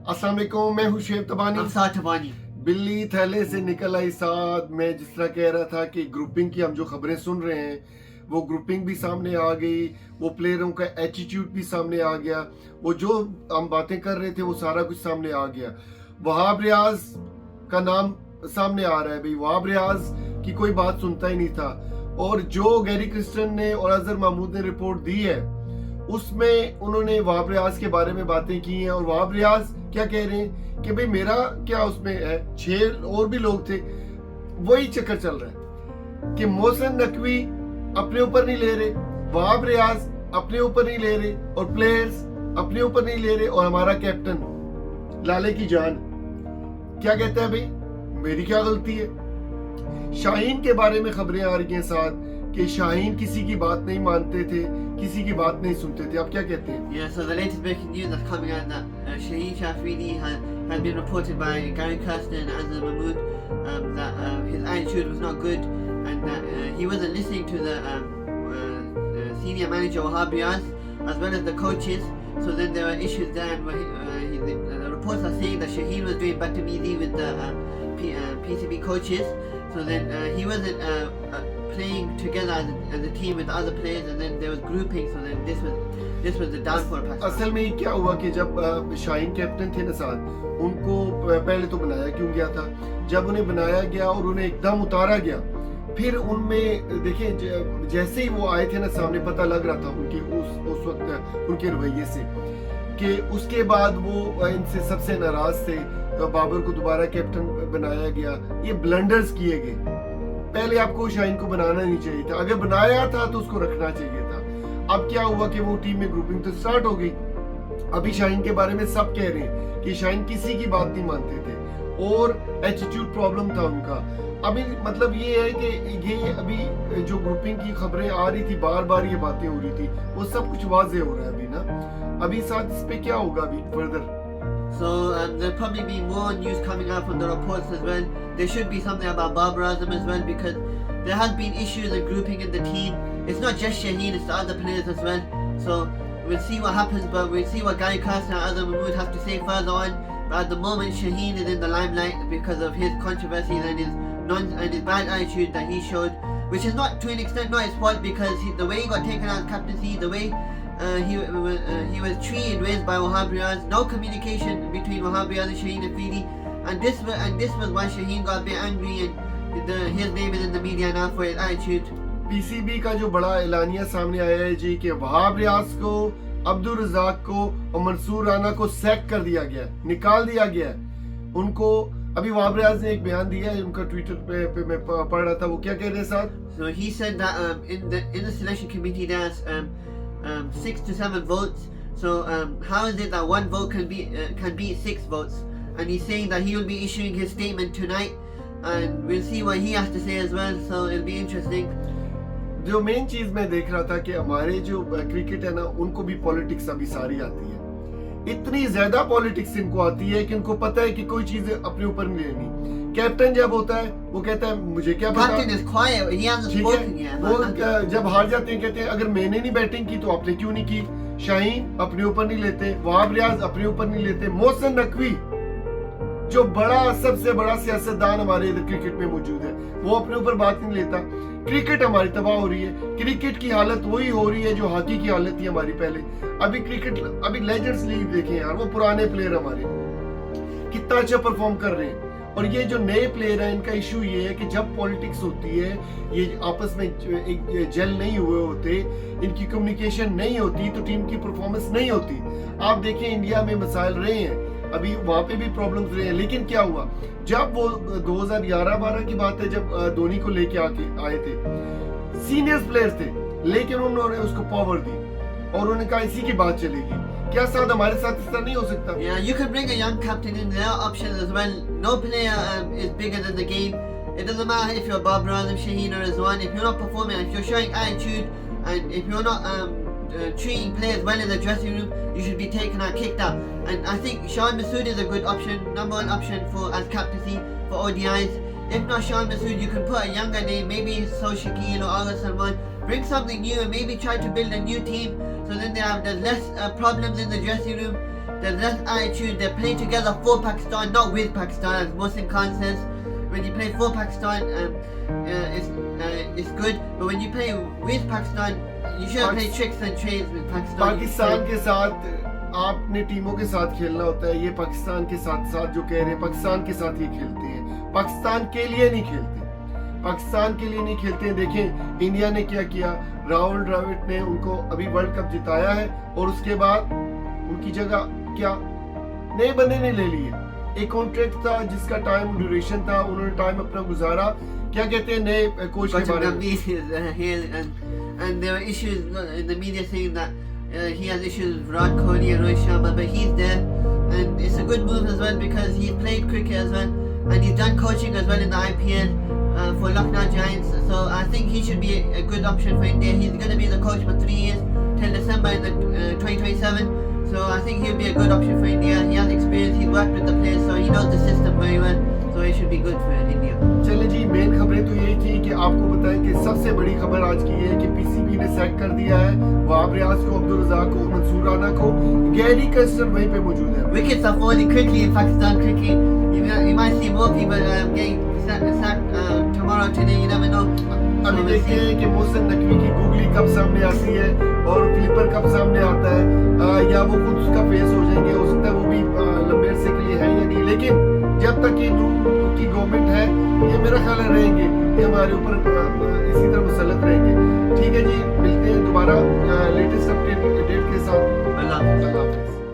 अस्सलाम वालेकुम, मैं हूं शेब तबानी। I'm Saad Tabani. बिल्ली थैले से निकल आई साथ। मैं जिस तरह कह रहा था कि ग्रुपिंग की हम जो खबरें सुन रहे हैं वो ग्रुपिंग भी सामने आ गई, वो प्लेयरों का एटीट्यूड भी सामने आ गया, वो जो हम बातें कर रहे थे वो सारा कुछ सामने आ गया। वहाब रियाज का नाम सामने आ रहा है। भाई वहाब रियाज की कोई बात सुनता ही नहीं था, और जो गैरी क्रिस्टन ने और अजहर महमूद ने रिपोर्ट दी है उसमें उन्होंने वहाब रियाज के बारे में बातें की हैं। और वहाब रियाज क्या कह रहे हैं कि भाई मेरा क्या उसमें है, 6 और भी लोग थे। वही चक्कर चल रहा है कि मोहसिन नकवी अपने ऊपर नहीं ले रहे, वहाब रियाज अपने ऊपर नहीं ले रहे, और प्लेयर्स अपने ऊपर नहीं ले रहे, और हमारा कैप्टन लाले की जान क्या कहता है भाई मेरी क्या गलती है। शाहीन के बारे में खबरें आ रही हैं साथ कि शाहीन किसी की बात नहीं मानते थे, किसी की बात नहीं सुनते थे। आप क्या कहते हैं? Yeah, so the latest breaking news that's coming out that Shaheen Shafini has been reported by Gary Kirsten and Azhar Mahmood that his attitude was not good, and that he wasn't listening to the senior manager Wahab Riaz as well as the coaches. So then there were issues there, and the reports are saying that Shaheen was doing badmezi with the PCB coaches. So then he wasn't playing together as a team with other players, and then there was grouping. So then this was the downfall of Pakistan. असल में क्या हुआ कि जब Shaheen captain थे ना साथ, उनको पहले तो बनाया क्यों गया था। जब उन्हें बनाया गया और उन्हें एकदम उतारा गया, फिर उनमें देखें जैसे ही वो आए थे ना सामने, पता लग रहा था उनके उस वक्त उनके रवैये से कि उसके बाद वो इनसे सबसे नाराज थे। तो बाबर को दोबारा कैप्टन बनाया गया। ये ब्लंडर्स किए गए। पहले आपको शाहीन को बनाना नहीं चाहिए था, अगर बनाया था तो उसको रखना चाहिए था। अब क्या हुआ कि वो टीम में ग्रुपिंग तो स्टार्ट हो गई। अभी शाहीन के बारे में सब कह रहे हैं कि शाहीन किसी की बात नहीं मानते थे और एटीट्यूड प्रॉब्लम था उनका। अभी मतलब ये है कि ये अभी जो ग्रुपिंग की खबरें आ रही थी, बार बार ये बातें हो रही थी, वो सब कुछ वाज़ेह हो रहा है अभी ना। अभी साथ इस पे क्या होगा अभी further? So there'll probably be more news coming out from the reports as well. There should be something about Babar Azam as well, because there has been issues of grouping in the team. It's not just Shaheen, it's the other players as well. So we'll see what happens, but we'll see what Gary Kirsten and Azhar Mahmood have to say further on. But at the moment, Shaheen is in the limelight because of his controversies and his bad attitude that he showed, which is not, to an extent, not his fault, because the way he got taken out of captaincy, the way he was treated with by Wahab Riaz, no communication between Wahab Riaz and Shaheen Afridi, and this was why Shaheen got a bit angry, and his name is in the media now for his attitude. PCB का जो बड़ा एलानिया सामने आया है जी कि वहाब रियाज को, अब्दुल रज़ाक को और मंसूर राना को सैक कर दिया गया, निकाल दिया गया उनको। अभी वहाब रियाज ने एक बयान दिया है, उनका ट्विटर पे मैं पढ़ रहा था। वो क्या कह रहे हैं साहब? So he said that in the selection committee there's 6 to 7 votes. So how is it that one vote can be 6 votes? And he's saying that he will be issuing his statement tonight, and we'll see what he has to say as well. So it'll be interesting. जो main चीज मैं देख रहा था कि हमारे जो cricket है ना, उनको भी पॉलिटिक्स अभी सारी आती है। इतनी ज्यादा पॉलिटिक्स इनको आती है कि इनको पता है कि कोई चीज अपने ऊपर नहीं लेनी। कैप्टन जब होता है वो कहता है मुझे क्या पता। Captain is quiet. He hasn't spoken yet. वो जब हार जाते हैं कहते हैं अगर मैंने नहीं बैटिंग की तो आपने क्यों नहीं की। शाहीन अपने ऊपर नहीं लेते, वहाब रियाज अपने ऊपर नहीं लेते। मोहसिन नकवी जो सबसे बड़ा सियासतदान हमारे इधर क्रिकेट में मौजूद है, वो अपने ऊपर बात नहीं लेता। क्रिकेट हमारी तबाह हो रही है। क्रिकेट की हालत वही हो रही है जो हॉकी की हालत थी हमारी पहले। अभी लेजेंड्स लीग देखें यार, वो पुराने प्लेयर हमारे कितना अच्छा परफॉर्म कर रहे हैं। और ये जो नए प्लेयर हैं, इनका इशू ये है कि जब पॉलिटिक्स होती है, ये आपस में एक जेल नहीं हुए होते, इनकी कम्युनिकेशन नहीं होती, तो टीम की परफॉर्मेंस नहीं होती। आप देखें इंडिया में मसाइल रहे हैं, अभी वहां पे भी प्रॉब्लम्स रहे हैं, लेकिन क्या हुआ जब वो 2011-12 की बात है, जब धोनी को लेके आए थे, सीनियर प्लेयर्स थे, लेकिन उन्होंने उसको पावर दी और उन्होंने कहा इसी की बात चलेगी। क्या साथ हमारे साथ इस तरह नहीं हो सकता? Yeah, you can bring a young captain in. There are options as well. No player is bigger than the game. It doesn't matter if you're Babar Azam, Shaheen or Rizwan. If you're not performing, if you're showing attitude, and if you're not treating players well in the dressing room, you should be taken out, kicked out. And I think Shan Masood is a good option, number 1 option for as captaincy for ODIs. If not Shan Masood, you can put a younger name, maybe So Shakil or Agha Salman. Bring something new and maybe try to build a new team, so then there's less problems in the dressing room. there's less attitude. They're playing together for Pakistan, not with Pakistan, as Mohsin Khan says. When you play for Pakistan, it's good. But when you play with Pakistan, you shouldn't play tricks and trades with Pakistan. Pakistan के साथ आपने टीमों के साथ खेलना होता है। ये पाकिस्तान के साथ साथ जो कह रहे हैं पाकिस्तान के साथ ही खेलते हैं, पाकिस्तान के लिए नहीं खेलते, पाकिस्तान के लिए नहीं खेलते हैं। देखें इंडिया ने क्या किया, राहुल द्रविड़ ने उनको अभी वर्ल्ड कप जिताया है और उसके बाद उनकी जगह क्या नए बंदे ने ले लिए। एक कॉन्ट्रैक्ट था जिसका टाइम ड्यूरेशन था, उन्होंने टाइम अपना गुजारा। क्या कहते हैं नए कोच के बारे में? And there were issues in the media saying that he has issues with Virat Kohli and Rohit Sharma, but he's there, and it's a good move as well because he's played cricket as well, and he's done coaching as well in the IPL for Lucknow Giants. So I think he should be a good option for India. He's going to be the coach for 3 years till December in the 2027. So I think he'll be a good option for India. He has experience, he's worked with the players, so he knows the system very well. So it should be good for India. चले जी, main खबरें तो यही थी कि आपको बताएं कि सबसे बड़ी खबर आज की है कि पीसीबी ने सेट कर दिया है वहाब रियाज को, अब्दुल रज़ाक को, मंसूर राना को। गैरी कर्स्टन वहीं पे मौजूद है। Wickets are falling quickly in Pakistan cricket. You might see more people getting sacked tomorrow, today. You never know. अभी देखते हैं कि मोहसिन नकवी की गूगली कब सामने आती है और फ्लिपर कब सामने आता है, या वो खुद उसका फेस हो जाएंगे। हो सकता है वो भी लंबे अरसे के लिए है या नहीं, लेकिन जब तक ये की गवर्नमेंट है ये मेरा ख्याल है रहेंगे, ये हमारे ऊपर इसी तरह मुसल्लत रहेंगे। ठीक है जी, मिलते हैं दोबारा लेटेस्ट अपडेट के साथ। Allah. अल्लाह हाफिज़।